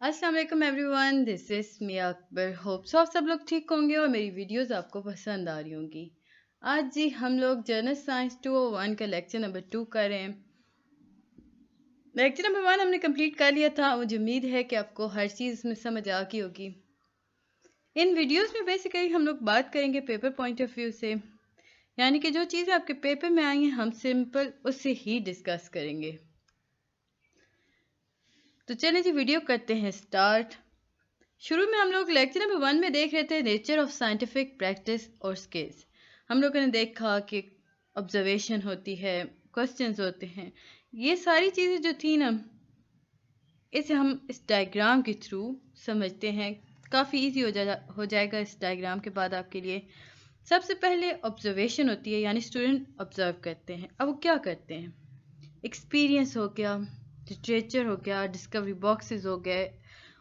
अस्सलाम वालेकुम everyone, this is Miya Akbar. Hope so आप सब लोग ठीक होंगे और मेरी वीडियोस आपको पसंद आ रही होंगी। आज जी हम लोग जर्नल साइंस 201 का लेक्चर नंबर 2 कर रहे हैं। लेक्चर नंबर 1 हमने कंप्लीट कर लिया था। मुझे उम्मीद है कि आपको हर चीज़ इसमें समझ आ गई होगी। इन वीडियोस में बेसिकली हम लोग बात करेंगे पेपर पॉइंट ऑफ व्यू से, यानी कि जो चीज़ें आपके पेपर में आई हैं हम सिंपल उससे ही डिस्कस करेंगे। तो चलिए जी वीडियो करते हैं स्टार्ट। शुरू में हम लोग लेक्चर नंबर 1 में देख रहे थे नेचर ऑफ साइंटिफिक प्रैक्टिस और स्किल्स। हम लोगों ने देखा कि ऑब्जर्वेशन होती है, क्वेश्चंस होते हैं, ये सारी चीज़ें जो थी ना, इसे हम इस डायग्राम के थ्रू समझते हैं। काफ़ी इजी हो जाएगा इस डायग्राम के बाद आपके लिए। सबसे पहले ऑब्जर्वेशन होती है, यानी स्टूडेंट ऑब्जर्व करते हैं। अब वो क्या करते हैं? एक्सपीरियंस हो गया, लिटरेचर हो गया, डिस्कवरी बॉक्सेस हो गए,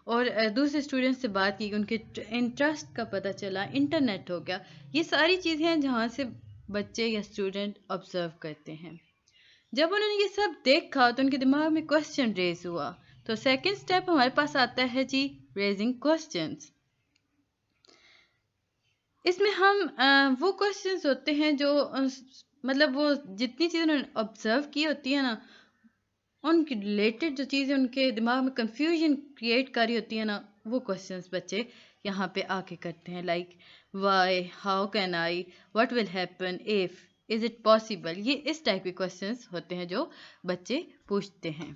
और दूसरे स्टूडेंट्स से बात की, उनके इंटरेस्ट का पता चला, इंटरनेट हो गया। ये सारी चीज़ें हैं जहाँ से बच्चे या स्टूडेंट ऑब्जर्व करते हैं। जब उन्होंने ये सब देखा तो उनके दिमाग में क्वेश्चन रेज हुआ। तो सेकंड स्टेप हमारे पास आता है जी, रेजिंग क्वेश्चंस। इसमें हम वो क्वेश्चंस होते हैं जो मतलब वो जितनी चीज़ें उन्होंने ऑब्जर्व की होती है ना, उनके रिलेटेड जो चीज़ें उनके दिमाग में कंफ्यूजन क्रिएट कर रही होती है ना, वो क्वेश्चंस बच्चे यहाँ पे आके करते हैं। Like why, how can I, what will happen if, is it possible. ये इस टाइप के क्वेश्चंस होते हैं जो बच्चे पूछते हैं।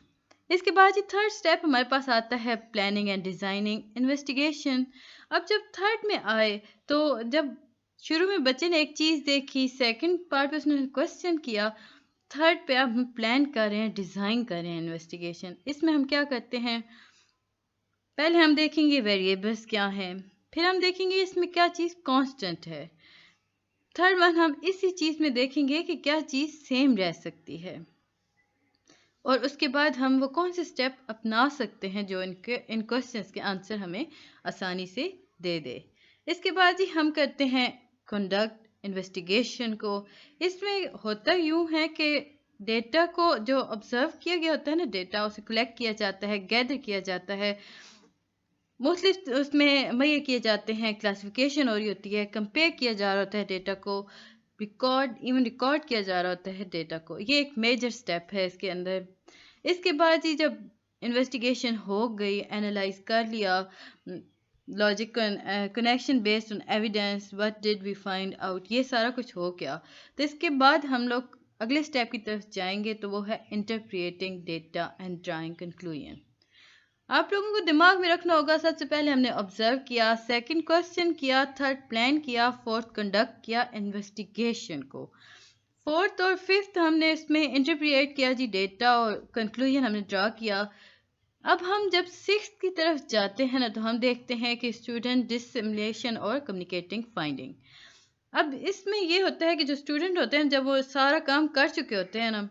इसके बाद ये थर्ड स्टेप हमारे पास आता है प्लानिंग एंड डिज़ाइनिंग इन्वेस्टिगेशन। अब जब थर्ड में आए तो जब शुरू में बच्चे ने एक चीज़ देखी, सेकंड पार्ट पे उसने क्वेश्चन किया, थर्ड पे अब हम प्लान कर रहे हैं, डिज़ाइन कर रहे हैं इन्वेस्टिगेशन। इसमें हम क्या करते हैं? पहले हम देखेंगे वेरिएबल्स क्या हैं, फिर हम देखेंगे इसमें क्या चीज़ कांस्टेंट है, थर्ड वन हम इसी चीज़ में देखेंगे कि क्या चीज़ सेम रह सकती है, और उसके बाद हम वो कौन से स्टेप अपना सकते हैं जो इन क्वेश्चंस के आंसर हमें आसानी से दे दे। इसके बाद ही हम करते हैं कंडक्ट इन्वेस्टिगेशन को। इसमें होता यूँ है कि डेटा को जो ऑब्जर्व किया गया होता है ना, डेटा उसे कलेक्ट किया जाता है, गैदर किया जाता है। मोस्टली उसमें ये किए जाते हैं, क्लासिफिकेशन हो रही होती है, कंपेयर किया जा रहा होता है डेटा को, रिकॉर्ड किया जा रहा होता है डेटा को। ये एक मेजर स्टेप है इसके अंदर। इसके बाद ही जब इन्वेस्टिगेशन हो गई, एनालाइज कर लिया, logic connection based on evidence, what did we find out, ये सारा कुछ हो गया, तो इसके बाद हम लोग अगले स्टेप की तरफ जाएंगे, तो वो है इंटरप्रिएटिंग डेटा एंड ड्राइंग कंक्लूजन। आप लोगों को दिमाग में रखना होगा, सबसे पहले हमने ऑब्जर्व किया, सेकंड क्वेश्चन किया, थर्ड प्लान किया, फोर्थ कंडक्ट किया इन्वेस्टिगेशन को, फोर्थ और फिफ्थ हमने इसमें इंटरप्रिएट किया जी डेटा, और कंक्लूजन हमने ड्रा किया। अब हम जब सिक्स्थ की तरफ जाते हैं ना, तो हम देखते हैं कि स्टूडेंट डिससिमुलेशन और कम्युनिकेटिंग फाइंडिंग। अब इसमें ये होता है कि जो स्टूडेंट होते हैं जब वो सारा काम कर चुके होते हैं ना,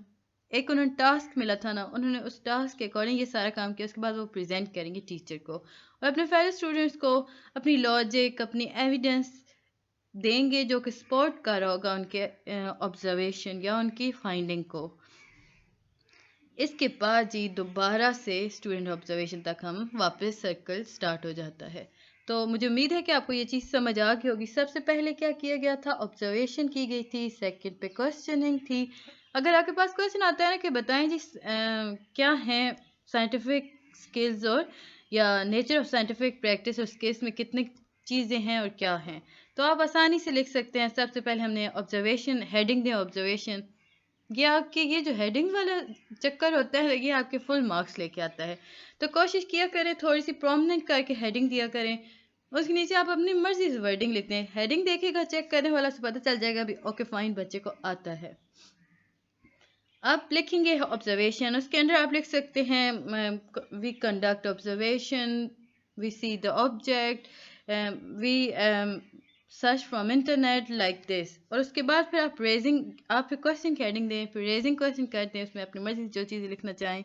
एक उन्हें टास्क मिला था ना, उन्होंने उस टास्क के अकॉर्डिंग ये सारा काम किया, उसके बाद वो प्रेजेंट करेंगे टीचर को और अपने फेलो स्टूडेंट्स को अपनी लॉजिक, अपनी एविडेंस देंगे जो कि सपोर्ट कर रहा होगा उनके ऑब्जर्वेशन या उनकी फाइंडिंग को। इसके बाद जी दोबारा से स्टूडेंट ऑब्जर्वेशन तक हम वापस सर्कल स्टार्ट हो जाता है। तो मुझे उम्मीद है कि आपको ये चीज़ समझ आ गई होगी। सबसे पहले क्या किया गया था? ऑब्जर्वेशन की गई थी, सेकंड पे क्वेश्चनिंग थी। अगर आपके पास क्वेश्चन आता है ना कि बताएं जी क्या है साइंटिफिक स्किल्स और या नेचर ऑफ साइंटिफिक प्रैक्टिस और स्किल्स में कितनी चीज़ें हैं और क्या हैं, तो आप आसानी से लिख सकते हैं। सबसे पहले हमने ऑब्जर्वेशन हेडिंग दिया, ऑब्जर्वेशन। ये आपके ये जो हेडिंग वाला चक्कर होता है, ये आपके फुल मार्क्स लेके आता है। तो कोशिश किया करें थोड़ी सी प्रोमिनेंट करके हेडिंग दिया करें। उसके नीचे आप अपनी मर्जी से वर्डिंग लिखते हैं। हेडिंग देखेगा चेक करने वाला से पता चल जाएगा भी ओके फाइन बच्चे को आता है। आप लिखेंगे ऑब्जर्वेशन, उसके अंदर आप लिख सकते हैं we conduct observation, we see the object, we search from internet like this. और उसके बाद फिर आप फिर क्वेश्चन की हेडिंग दें, फिर रेजिंग क्वेश्चन करते हैं, उसमें अपनी मर्जी से जो चीज़ें लिखना चाहें।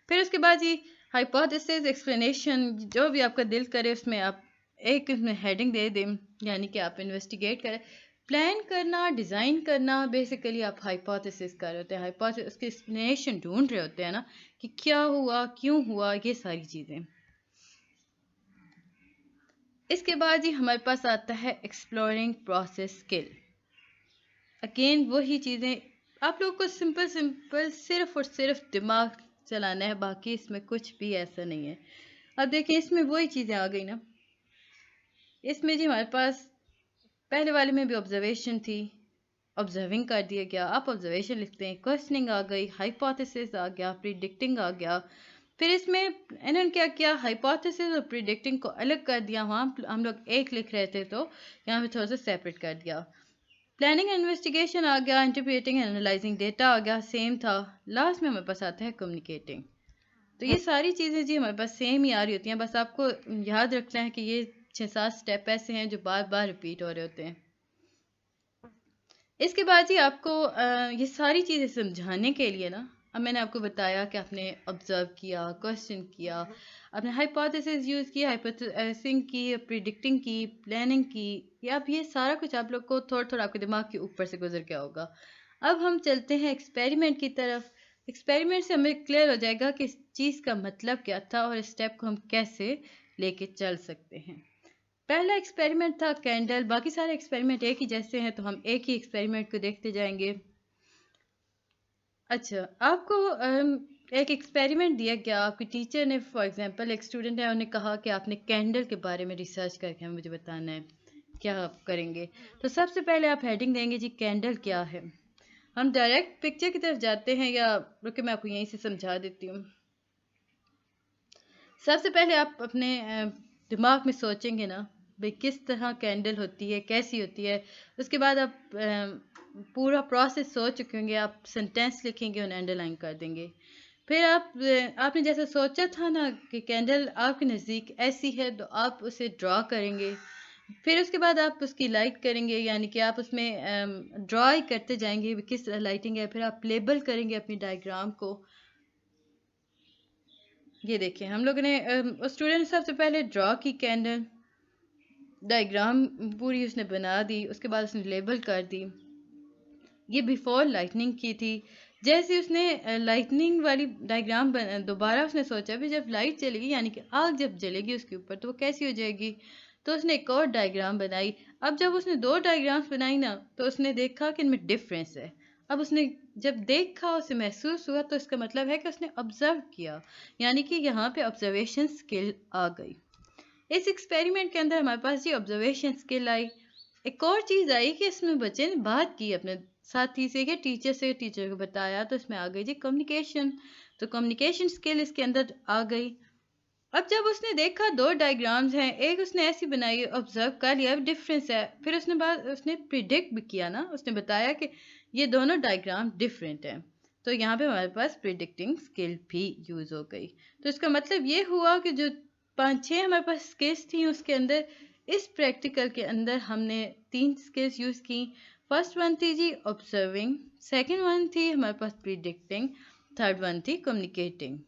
फिर उसके बाद जी हाइपोथेसिस, एक्सप्लेनेशन, जो भी आपका दिल करे उसमें आप एक हेडिंग दे दें, यानी कि आप इन्वेस्टिगेट करें। प्लान करना, डिज़ाइन करना, बेसिकली आप हाइपोथेसिस कर रहे होते हैं, हाइपोथेसिस उसकी एक्सप्लेनेशन ढूंढ रहे होते हैं ना कि क्या हुआ, क्यों हुआ, ये सारी चीज़ें। इसके बाद ही हमारे पास आता है एक्सप्लोरिंग प्रोसेस स्किल। अगेन वही चीज़ें, आप लोगों को सिंपल सिंपल सिर्फ और सिर्फ दिमाग चलाना है, बाकी इसमें कुछ भी ऐसा नहीं है। अब देखिए इसमें वही चीज़ें आ गई ना, इसमें जी हमारे पास पहले वाले में भी ऑब्जर्वेशन थी, ऑब्जर्विंग कर दिया गया, आप ऑब्जर्वेशन लिखते हैं, क्वेश्चनिंग आ गई, हाइपोथेसिस आ गया, प्रिडिक्टिंग आ गया। फिर इसमें इन्होंने क्या किया, हाइपोथेसिस और प्रिडिक्टिंग को अलग कर दिया, वहाँ हम लोग एक लिख रहे थे तो यहाँ पे थोड़ा सा सेपरेट कर दिया। प्लानिंग इन्वेस्टिगेशन आ गया, इंटरप्रेटिंग एनालाइजिंग डेटा आ गया, सेम था। लास्ट में हमारे पास आता है कम्युनिकेटिंग। तो ये सारी चीज़ें जी हमारे पास सेम ही आ रही होती हैं, बस आपको याद रखना है कि ये 6-7 स्टेप ऐसे हैं जो बार बार रिपीट हो रहे होते हैं। इसके बाद जी आपको ये सारी चीज़ें समझाने के लिए ना, अब मैंने आपको बताया कि आपने ऑब्जर्व किया, क्वेश्चन किया, आपने हाइपोथेसिस यूज़ की, हाइपोथेसिंग की, प्रिडिक्टिंग की, प्लानिंग की, या अब ये सारा कुछ आप लोग को थोड़ा थोड़ा आपके दिमाग के ऊपर से गुजर गया होगा। अब हम चलते हैं एक्सपेरिमेंट की तरफ। एक्सपेरिमेंट से हमें क्लियर हो जाएगा कि इस चीज़ का मतलब क्या था और इस स्टेप को हम कैसे लेके चल सकते हैं। पहला एक्सपेरिमेंट था कैंडल, बाकी सारे एक्सपेरिमेंट एक ही जैसे हैं तो हम एक ही एक्सपेरिमेंट को देखते जाएंगे। अच्छा, आपको एक एक्सपेरिमेंट दिया गया, आपकी टीचर ने, फॉर एग्जांपल एक स्टूडेंट है, उन्हें कहा कि आपने कैंडल के बारे में रिसर्च करके हमें मुझे बताना है, क्या आप करेंगे? तो सबसे पहले आप हेडिंग देंगे जी कैंडल क्या है। हम डायरेक्ट पिक्चर की तरफ जाते हैं, या रुके मैं आपको यहीं से समझा देती हूँ। सबसे पहले आप अपने दिमाग में सोचेंगे ना भाई किस तरह कैंडल होती है, कैसी होती है। उसके बाद आप पूरा प्रोसेस सोच चुके होंगे, आप सेंटेंस लिखेंगे, उन्हें अंडरलाइन कर देंगे। फिर आपने जैसा सोचा था ना कि कैंडल आपके नज़दीक ऐसी है, तो आप उसे ड्रॉ करेंगे। फिर उसके बाद आप उसकी लाइट करेंगे, यानी कि आप उसमें ड्रॉ ही करते जाएंगे किस तरह लाइटिंग है। फिर आप लेबल करेंगे अपनी डायग्राम को। ये देखिए हम लोगों ने स्टूडेंट सबसे पहले ड्रॉ की कैंडल, डायग्राम पूरी उसने बना दी, उसके बाद उसने लेबल कर दी। ये बिफोर लाइटनिंग की थी। जैसे उसने लाइटनिंग वाली डायग्राम दोबारा उसने सोचा भी जब लाइट चलेगी, यानी कि आग जब जलेगी उसके ऊपर, तो वो कैसी हो जाएगी। तो उसने एक और डायग्राम बनाई। अब जब उसने 2 डायग्राम्स बनाई ना, तो उसने देखा कि इनमें डिफरेंस है। अब उसने जब देखा, उसे महसूस हुआ, तो इसका मतलब है कि उसने ऑब्जर्व किया, यानी कि यहाँ पे ऑब्जर्वेशन स्किल आ गई। इस एक्सपेरिमेंट के अंदर हमारे पास ये ऑब्जर्वेशन स्किल आई। एक और चीज़ आई कि इसमें बच्चे ने बात की अपने साथी से, टीचर से, टीचर को बताया, तो इसमें आ गई जी कम्युनिकेशन। तो कम्युनिकेशन स्किल इसके अंदर आ गई। अब जब उसने देखा 2 डायग्राम्स हैं, एक उसने ऐसी बनाई, ऑब्जर्व कर लिया डिफरेंस है, फिर उसने प्रिडिक्ट भी किया ना, उसने बताया कि ये दोनों डायग्राम डिफरेंट हैं। तो यहाँ पे हमारे पास प्रिडिक्टिंग स्किल भी यूज़ हो गई। तो इसका मतलब ये हुआ कि जो 5-6 हमारे पास स्किल्स थी, उसके अंदर इस प्रैक्टिकल के अंदर हमने 3 स्किल्स यूज़ की। फर्स्ट वन थी जी ऑब्जर्विंग, सेकेंड वन थी हमारे पास प्रिडिक्टिंग, थर्ड वन थी कम्युनिकेटिंग।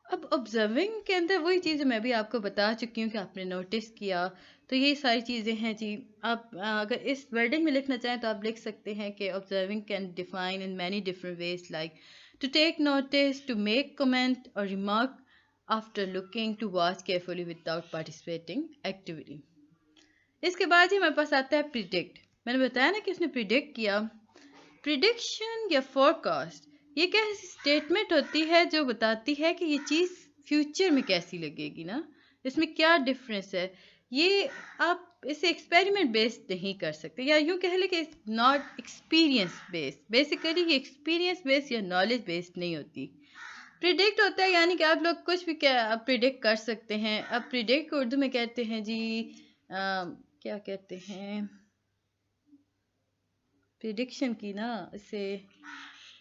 अब ऑब्जर्विंग के अंदर वही चीज़ें मैं भी आपको बता चुकी हूँ कि आपने नोटिस किया। तो यही सारी चीज़ें हैं जी। आप अगर इस वर्डिंग में लिखना चाहें तो आप लिख सकते हैं कि observing can define in many different ways, like to take notice, to make comment और remark after looking, to watch carefully without participating actively. इसके बाद ही हमारे पास आता है प्रिडिक्ट। मैंने बताया ना कि उसने प्रिडिक्ट किया। प्रिडिक्शन या फोरकास्ट, ये एक ऐसी स्टेटमेंट होती है जो बताती है कि ये चीज़ फ्यूचर में कैसी लगेगी ना, इसमें क्या डिफरेंस है। ये आप इसे एक्सपेरिमेंट बेस्ड नहीं कर सकते, या यूँ कह लें कि नॉट एक्सपीरियंस बेस्ड। बेसिकली ये एक्सपीरियंस बेस्ड या नॉलेज बेस्ड नहीं होती। प्रिडिक्ट होता है यानी कि आप लोग कुछ भी क्या आप प्रिडिक्ट कर सकते हैं। अब प्रिडिक्ट को उर्दू में कहते हैं जी क्या कहते हैं, प्रिडिक्शन की ना, इसे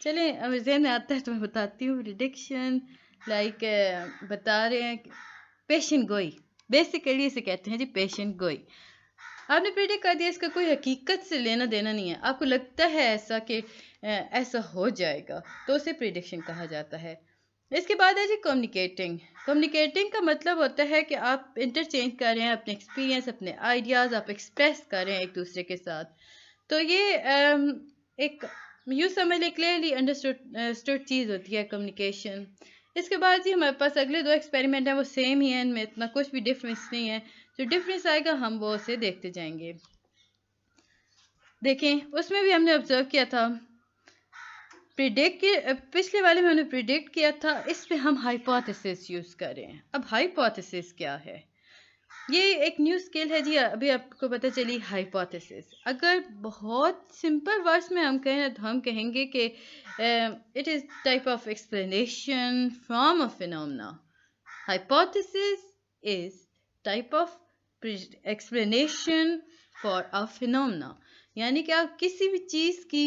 चलें अब ज़हन में आता है तो मैं बताती हूँ। प्रिडिक्शन लाइक बता रहे हैं पेशेंट गोई, बेसिकली इसे कहते हैं जी पेशेंट गोई। आपने प्रिडिक्ट कर दिया, इसका कोई हकीकत से लेना देना नहीं है, आपको लगता है ऐसा कि ऐसा हो जाएगा, तो उसे प्रिडिक्शन कहा जाता है। इसके बाद है जी कम्युनिकेटिंग। कम्युनिकेटिंग का मतलब होता है कि आप इंटरचेंज कर रहे हैं अपने एक्सपीरियंस, अपने आइडियाज़ आप एक्सप्रेस कर रहे हैं एक दूसरे के साथ। तो ये एक यूँ समझ लें क्लियरली अंडरस्टूड चीज़ होती है कम्युनिकेशन। इसके बाद ही हमारे पास अगले 2 एक्सपेरिमेंट हैं, वो सेम ही हैं, इनमें इतना कुछ भी डिफरेंस नहीं है। जो डिफरेंस आएगा हम वो उसे देखते जाएंगे। देखें, उसमें भी हमने ऑब्जर्व किया था पिछले वाले में हमने प्रिडिक्ट किया था, इस पे हम हाइपोथेसिस यूज़ कर रहे हैं। अब हाइपोथेसिस क्या है? ये एक न्यू स्किल है जी, अभी आपको पता चली हाइपोथेसिस। अगर बहुत सिंपल वर्ड्स में हम कहें तो हम कहेंगे कि it is type of explanation from a phenomena. Hypothesis is type of explanation for a phenomena, यानी कि आप किसी भी चीज़ की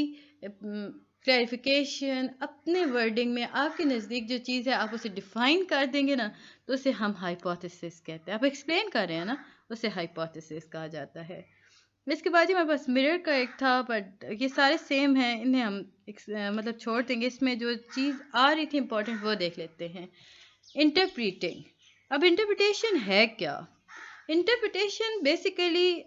क्लैरिफिकेशन अपने वर्डिंग में, आपके नज़दीक जो चीज़ है आप उसे डिफ़ाइन कर देंगे ना, तो उसे हम हाइपोथेसिस कहते हैं। आप एक्सप्लेन कर रहे हैं ना, उसे हाइपोथेसिस कहा जाता है। इसके बाद ही हमारे पास मिरर का एक था, बट ये सारे सेम हैं, इन्हें हम मतलब छोड़ देंगे। इसमें जो चीज़ आ रही थी इम्पोर्टेंट वो देख लेते हैं। इंटरप्रीटिंग। अब इंटरप्रिटेशन है क्या? इंटरप्रिटेशन बेसिकली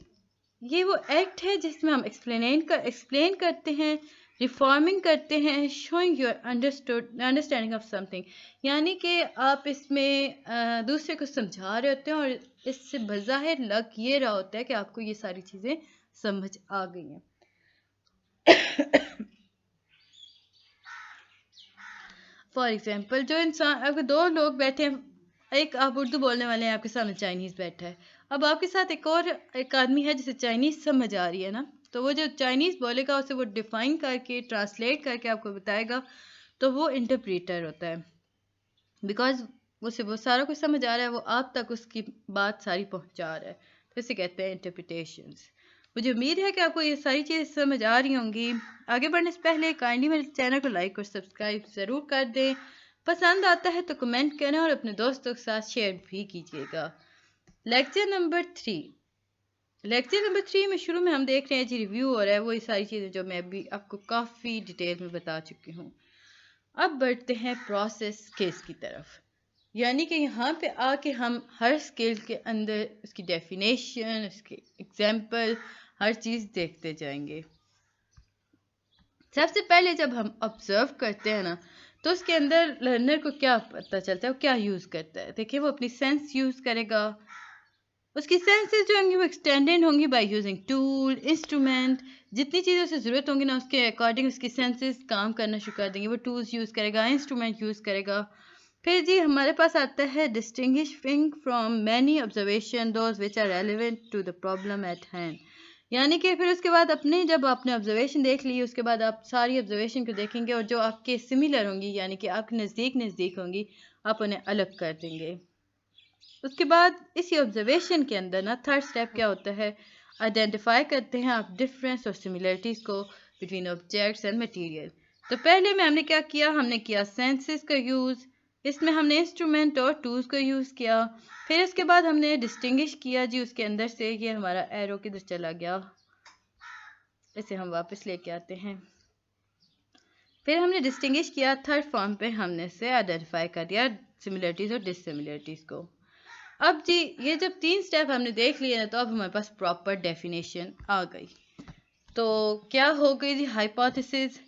ये वो एक्ट है जिसमें हम एक्सप्लेन करते हैं, रिफॉर्मिंग करते हैं, showing your understanding of something, यानी कि आप इसमें दूसरे को समझा रहे होते हैं और इससे बज़ाहिर लग ये रहा होता है कि आपको ये सारी चीज़ें समझ आ गई हैं। फॉर एग्जाम्पल, जो इंसान, अगर 2 लोग बैठे हैं, एक आप उर्दू बोलने वाले हैं, आपके सामने चाइनीज़ बैठा है, अब आपके साथ एक आदमी है जिसे चाइनीज़ समझ आ रही है ना, तो वो जो चाइनीज़ बोलेगा उसे वो डिफ़ाइन करके, ट्रांसलेट करके आपको बताएगा, तो वो इंटरप्रीटर होता है। बिकॉज उसे वो सारा कुछ समझ आ रहा है, वो आप तक उसकी बात सारी पहुंचा रहा है, तो इसे कहते हैं इंटरप्रिटेशंस। मुझे उम्मीद है कि आपको ये सारी चीज़ें समझ आ रही होंगी। आगे बढ़ने से पहले काइंडली मेरे चैनल को लाइक और सब्सक्राइब ज़रूर कर दें। पसंद आता है तो कमेंट करें और अपने दोस्तों के साथ शेयर भी कीजिएगा। लेक्चर नंबर 3 में शुरू में हम देख रहे हैं जी, रिव्यू हो रहा है, वो ये सारी चीज़ें जो मैं अभी आपको काफ़ी डिटेल में बता चुकी हूँ। अब बढ़ते हैं प्रोसेस केस की तरफ, यानी कि यहाँ पे आके हम हर स्किल के अंदर उसकी डेफिनेशन, उसके एग्जाम्पल, हर चीज़ देखते जाएंगे। सबसे पहले जब हम ऑब्जर्व करते हैं ना, तो उसके अंदर लर्नर को क्या पता चलता है, वो क्या यूज़ करता है। देखिए, वो अपनी सेंस यूज़ करेगा। उसकी सेंसेस जो होंगी वो एक्सटेंडेड होंगी बाय यूजिंग टूल, इंस्ट्रूमेंट। जितनी चीज़ें उसे ज़रूरत होंगी ना, उसके अकॉर्डिंग उसकी सेंसेस काम करना शुरू कर देंगे। वो टूल्स यूज़ करेगा, इंस्ट्रूमेंट यूज़ करेगा। फिर जी हमारे पास आता है distinguishing from many observation those which are relevant to the problem at hand, यानी कि फिर उसके बाद अपने, जब आपने ऑब्जर्वेशन देख ली, उसके बाद आप सारी ऑब्जर्वेशन को देखेंगे और जो आपके सिमिलर होंगी, यानी कि आपके नज़दीक होंगी, आप उन्हें अलग कर देंगे। उसके बाद इसी ऑब्जर्वेशन के अंदर ना थर्ड स्टेप क्या होता है, आइडेंटिफाई करते हैं आप डिफरेंस और सिमिलरिटीज़ को बिटवीन ऑब्जेक्ट्स एंड मटेरियल। तो पहले में हमने क्या किया, हमने किया सेंसेस का यूज़, इसमें हमने इंस्ट्रूमेंट और टूल्स को यूज़ किया। फिर इसके बाद हमने डिस्टिंग्विश किया जी उसके अंदर से, ये हमारा एरो किधर चला गया, इसे हम वापस लेके आते हैं। फिर हमने डिस्टिंग्विश किया, थर्ड फॉर्म पे हमने से आइडेंटिफाई कर दिया सिमिलरिटीज़ और डिससिमिलरिटीज़ को। अब जी ये जब 3 स्टेप हमने देख लिए ना, तो अब हमारे पास प्रॉपर डेफिनेशन आ गई। तो क्या हो गई जी hypothesis?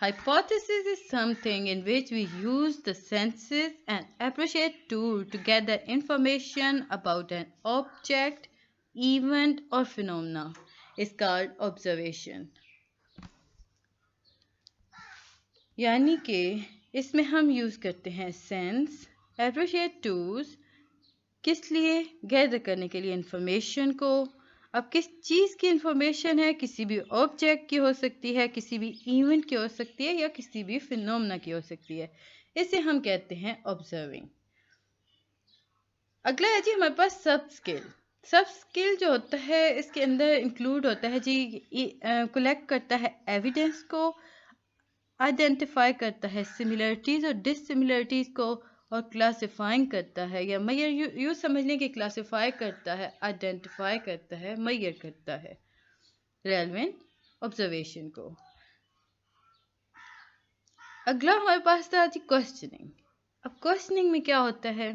Hypothesis is something in which we use the senses and appreciate tool to gather information about an object, event or phenomena is called observation. यानी कि इसमें हम यूज़ करते हैं सेंस, appreciate tools, किस लिए? गैदर करने के लिए इंफॉर्मेशन को। अब किस चीज़ की इंफॉर्मेशन है? किसी भी ऑब्जेक्ट की हो सकती है, किसी भी इवेंट की हो सकती है, या किसी भी फिनोमेना की हो सकती है। इसे हम कहते हैं ऑब्जर्विंग। अगला है जी हमारे पास सब स्किल। सब स्किल जो होता है इसके अंदर इंक्लूड होता है जी, कलेक्ट करता है एविडेंस को, आइडेंटिफाई करता है सिमिलरिटीज़ और डिससिमिलरिटीज़ को, और क्लासिफाइंग करता है, या मैयर, यू समझ लें कि क्लासिफाई करता है, आइडेंटिफाई करता है, मैयर करता है रेलेवेंट ऑब्जर्वेशन को। अगला हमारे पास था जी क्वेश्चनिंग। अब क्वेश्चनिंग में क्या होता है,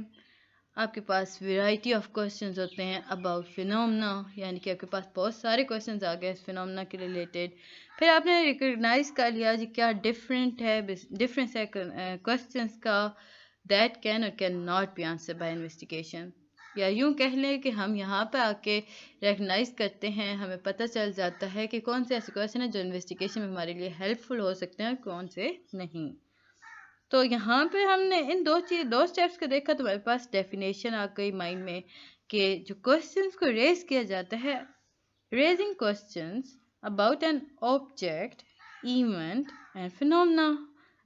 आपके पास वैरायटी ऑफ क्वेश्चंस होते हैं अबाउट फिनोमेना, यानी कि आपके पास बहुत सारे क्वेश्चंस आ गए इस फिनोमेना के रिलेटेड। फिर आपने रिकग्नाइज कर लिया जी क्या डिफरेंस है क्वेश्चंस का, that can or cannot be answered by investigation. या यूं कह लें कि हम यहाँ पे आके रिकग्नाइज करते हैं, हमें पता चल जाता है कि कौन से ऐसे क्वेश्चन हैं जो इन्वेस्टिगेशन में हमारे लिए हेल्पफुल हो सकते हैं और कौन से नहीं. तो यहाँ पे हमने इन दो स्टेप्स को देखा तो हमारे पास डेफिनेशन आ गई माइंड में कि जो क्वेश्चंस को रेज किया जाता है, raising questions about an object, event and phenomena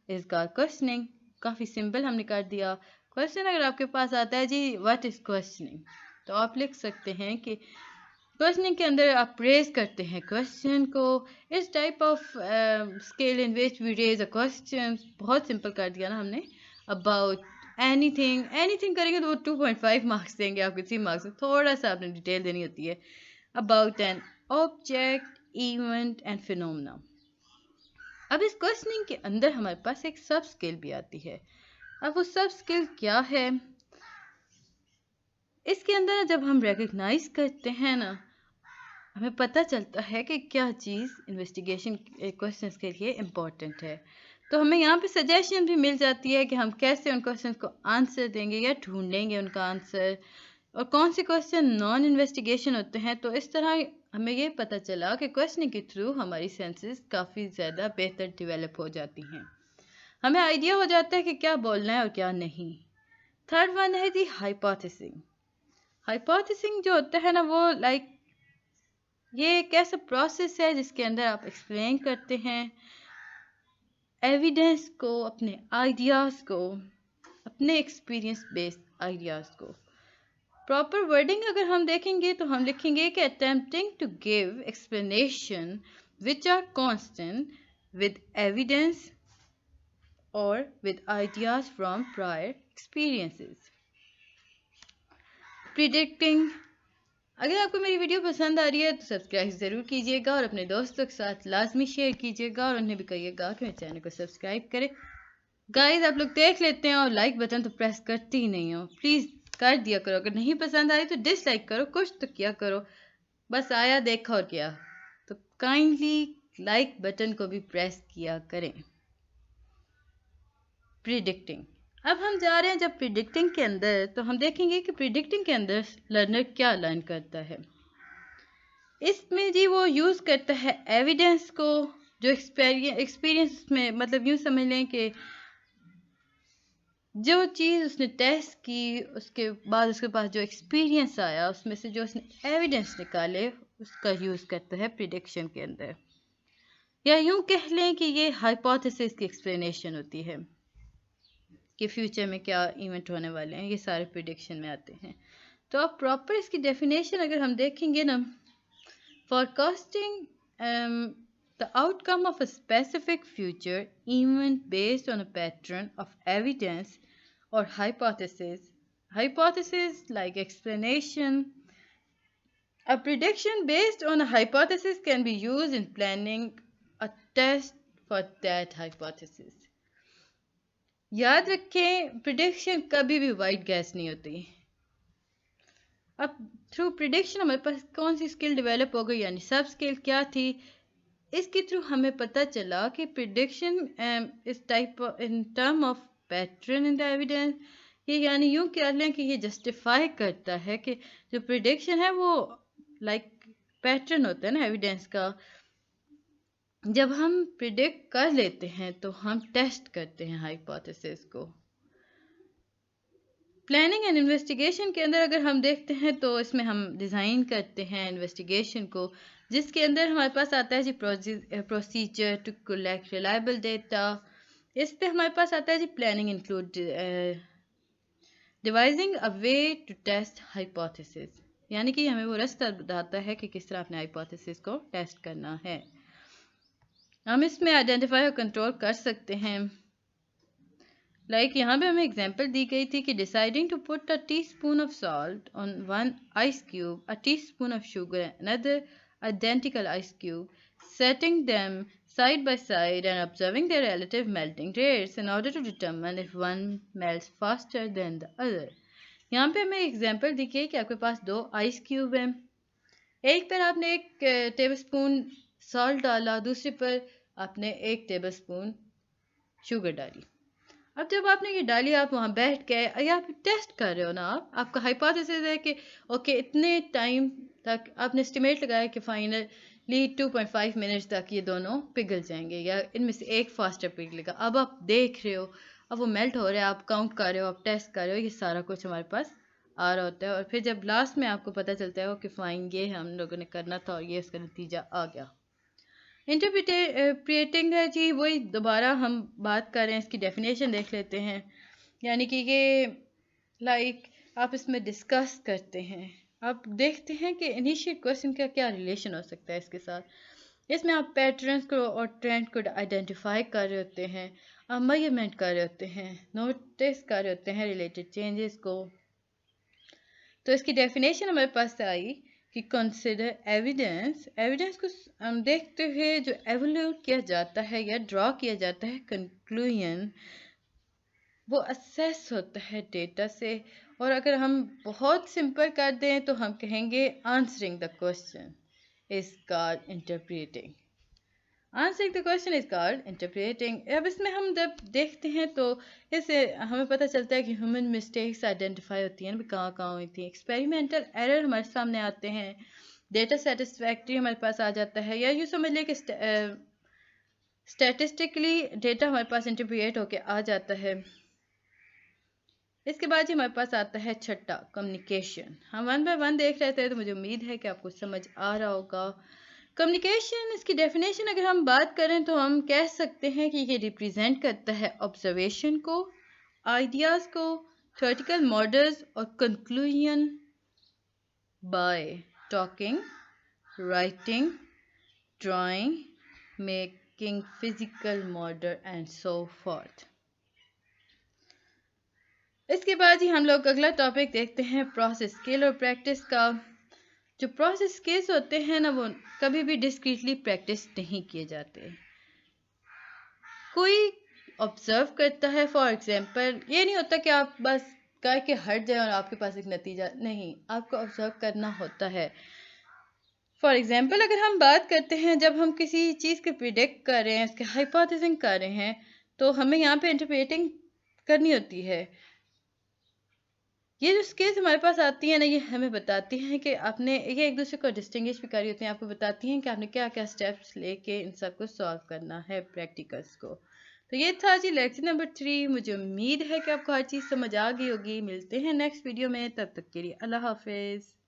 is called questioning. काफ़ी सिंपल हमने कर दिया. क्वेश्चन अगर आपके पास आता है जी व्हाट इज क्वेश्चनिंग, तो आप लिख सकते हैं कि क्वेश्चनिंग के अंदर आप रेज करते हैं क्वेश्चन को. इस type of scale in which we raise a question. बहुत सिंपल कर दिया ना हमने. अबाउट एनीथिंग करेंगे तो वो 2.5 मार्क्स देंगे आपको 3 मार्क्स में. थोड़ा सा आपने डिटेल देनी होती है. About an object, event and phenomena. अब इस क्वेश्चनिंग के अंदर हमारे पास एक सब स्किल भी आती है. अब वो सब स्किल क्या है, इसके अंदर जब हम रिकग्नाइज करते हैं ना, हमें पता चलता है कि क्या चीज़ इन्वेस्टिगेशन क्वेश्चंस के लिए इम्पोर्टेंट है. तो हमें यहाँ पे सजेशन भी मिल जाती है कि हम कैसे उन क्वेश्चंस को आंसर देंगे या ढूंढेंगे उनका आंसर, और कौन से क्वेश्चन नॉन इन्वेस्टिगेशन होते हैं. तो इस तरह हमें ये पता चला कि क्वेश्चनिंग के थ्रू हमारी सेंसेस काफ़ी ज़्यादा बेहतर डेवलप हो जाती हैं. हमें आइडिया हो जाता है कि क्या बोलना है और क्या नहीं. थर्ड वन है जी हाइपोथेसिस. हाइपोथेसिस जो होता है ना, वो ये एक ऐसा प्रोसेस है जिसके अंदर आप एक्सप्लेन करते हैं एविडेंस को, अपने आइडियाज़ को, अपने एक्सपीरियंस बेस्ड आइडियाज़ को. प्रॉपर वर्डिंग अगर हम देखेंगे तो हम लिखेंगे कि attempting to give explanation which are constant with evidence और with ideas from prior experiences. Predicting. अगर आपको मेरी वीडियो पसंद आ रही है तो सब्सक्राइब ज़रूर कीजिएगा और अपने दोस्तों के साथ लाजमी शेयर कीजिएगा और उन्हें भी कहिएगा कि मेरे चैनल को सब्सक्राइब करें. गाइस, आप लोग देख लेते हैं और लाइक बटन तो प्रेस करते ही नहीं हो. प्लीज़ कर दिया करो. अगर नहीं पसंद आई तो डिसलाइक करो, कुछ तो किया करो. बस आया देखा और किया. तो काइंडली लाइक बटन को भी प्रेस किया करें. प्रिडिक्टिंग. अब हम जा रहे हैं जब प्रिडिक्टिंग के अंदर, तो हम देखेंगे कि प्रिडिक्टिंग के अंदर लर्नर क्या लर्न करता है. इसमें जी वो यूज़ करता है एविडेंस को, जो एक्सपीरियंस में, मतलब यूँ समझ लें कि जो चीज़ उसने टेस्ट की उसके बाद उसके पास जो एक्सपीरियंस आया उसमें से जो उसने एविडेंस निकाले उसका यूज़ करता है प्रिडिक्शन के अंदर. या यूँ कह लें कि ये हाइपोथेसिस की एक्सप्लेनेशन होती है कि फ्यूचर में क्या इवेंट होने वाले हैं. ये सारे प्रिडिक्शन में आते हैं. तो अब प्रॉपर इसकी डेफिनेशन अगर हम देखेंगे ना, forecasting the outcome of a specific future event based on a pattern of evidence or hypothesis. Hypothesis like explanation. A prediction based on a hypothesis can be used in planning a test for that hypothesis. याद रखें, prediction कभी भी white gas नहीं होती. अब through prediction हमारे पास कौन सी skill develop हो गई, यानी सब स्किल क्या थी. इसके थ्रू हमें पता चला कि प्रिडिक्शन इस type in term of pattern in the evidence. ये यानी यूँ कह लें कि ये जस्टिफाई करता है कि जो प्रिडिक्शन है वो पैटर्न होता है ना एविडेंस का. जब हम प्रिडिक्ट कर लेते हैं तो हम टेस्ट करते हैं हाइपोथेसिस को. प्लानिंग एंड इन्वेस्टिगेशन के अंदर अगर हम देखते हैं तो इसमें हम डिज़ाइन करते हैं इन्वेस्टिगेशन को, जिसके अंदर हमारे पास आता है जी procedure to collect reliable data. इस पे हमारे पास आता है जी planning include devising a way to test hypothesis. यानी कि हमें वो रास्ता बताता है कि किस तरह अपने हाइपोथेसिस को टेस्ट करना है. हम इसमें आइडेंटिफाई और कंट्रोल कर सकते हैं. यहाँ पे हमें एग्जांपल दी गई थी कि deciding to put a teaspoon of salt on one ice cube, a teaspoon of sugar, another identical ice cube, setting them side by side and observing their relative melting rates in order to determine if one melts faster than the other. यहाँ पे हमें example दी गई कि आपके पास 2 ice cube हैं. एक पर आपने 1 टेबलस्पून सॉल्ट डाला, दूसरे पर आपने 1 टेबलस्पून शुगर डाली. अब जब आपने ये डाली, आप वहाँ बैठ गए या आप टेस्ट कर रहे हो ना, आपका हाइपोथेसिस है कि ओके इतने टाइम तक आपने एस्टिमेट लगाया कि फाइनली 2.5 मिनट्स तक ये दोनों पिघल जाएंगे या इनमें से एक फास्टर पिघलेगा। अब आप देख रहे हो, अब वो मेल्ट हो रहा है, आप काउंट कर रहे हो, आप टेस्ट कर रहे हो, ये सारा कुछ हमारे पास आ रहा होता है। और फिर जब लास्ट में आपको पता चलता है कि फाइन ये हम लोगों ने करना था और ये इसका नतीजा आ गया। इंटरप्रिएटिंग है जी, वही दोबारा हम बात कर रहे हैं, इसकी डेफिनेशन देख लेते हैं। यानी कि ये लाइक आप इसमें डिस्कस करते हैं, आप देखते हैं कि इनिशियल क्वेश्चन का क्या रिलेशन हो सकता है इसके साथ। इसमें आप पैटर्न्स को और ट्रेंड को आइडेंटिफाई कर रहे होते हैं, आप मेजरमेंट कर रहे होते हैं, नोटिस कर रहे होते हैं रिलेटेड चेंजेस को। तो इसकी डेफिनेशन हमारे पास आई कि कंसिडर एविडेंस, एविडेंस को हम देखते हुए जो एवल्यूट किया जाता है या ड्रॉ किया जाता है कंक्लूजन, वो असेस होता है डेटा से। और अगर हम बहुत सिंपल कर दें तो हम कहेंगे answering the question is called interpreting. Answering the question is called interpreting. अब इसमें हम जब देखते हैं तो इससे हमें पता चलता है कि ह्यूमन मिस्टेक्स आइडेंटिफाई होती हैं, कहाँ कहाँ हुई थी, एक्सपेरिमेंटल एरर हमारे सामने आते हैं, डेटा सेटिस्फैक्ट्री हमारे पास आ जाता है, या यूँ समझ लें कि स्टैटिस्टिकली डेटा हमारे पास इंटरप्रिएट होके आ जाता है। इसके बाद ही हमारे पास आता है छठा, कम्युनिकेशन। हम वन बाय वन देख रहे थे, तो मुझे उम्मीद है कि आपको समझ आ रहा होगा। कम्युनिकेशन, इसकी डेफिनेशन अगर हम बात करें तो हम कह सकते हैं कि ये रिप्रेजेंट करता है ऑब्जर्वेशन को, आइडियाज़ को, थ्योरेटिकल मॉडल्स और conclusion bye talking, writing, drawing, making physical model and so forth. इसके बाद ही हम लोग अगला टॉपिक देखते हैं, प्रोसेस स्किल और प्रैक्टिस का। जो प्रोसेस स्किल्स होते हैं ना, वो कभी भी डिस्क्रीटली प्रैक्टिस नहीं किए जाते। कोई ऑब्जर्व करता है, फॉर एग्जांपल ये नहीं होता कि आप बस कह के हट जाए और आपके पास एक नतीजा नहीं, आपको ऑब्जर्व करना होता है। फॉर एग्जांपल अगर हम बात करते हैं, जब हम किसी चीज़ को प्रिडिक्ट कर रहे हैं, इसके हाइपोथेसिस कर रहे हैं, तो हमें यहाँ पे इंटरप्रेटिंग करनी होती है। ये जो स्किल्स हमारे पास आती हैं ना, ये हमें बताती हैं कि आपने, ये एक दूसरे को डिस्टिंग्विश भी करी होती हैं, आपको बताती हैं कि आपने क्या क्या स्टेप्स लेके इन सब को सॉल्व करना है प्रैक्टिकल्स को। तो ये था जी लेक्चर नंबर 3। मुझे उम्मीद है कि आपको हर चीज़ समझ आ गई होगी। मिलते हैं नेक्स्ट वीडियो में, तब तक के लिए अल्लाह हाफिज़।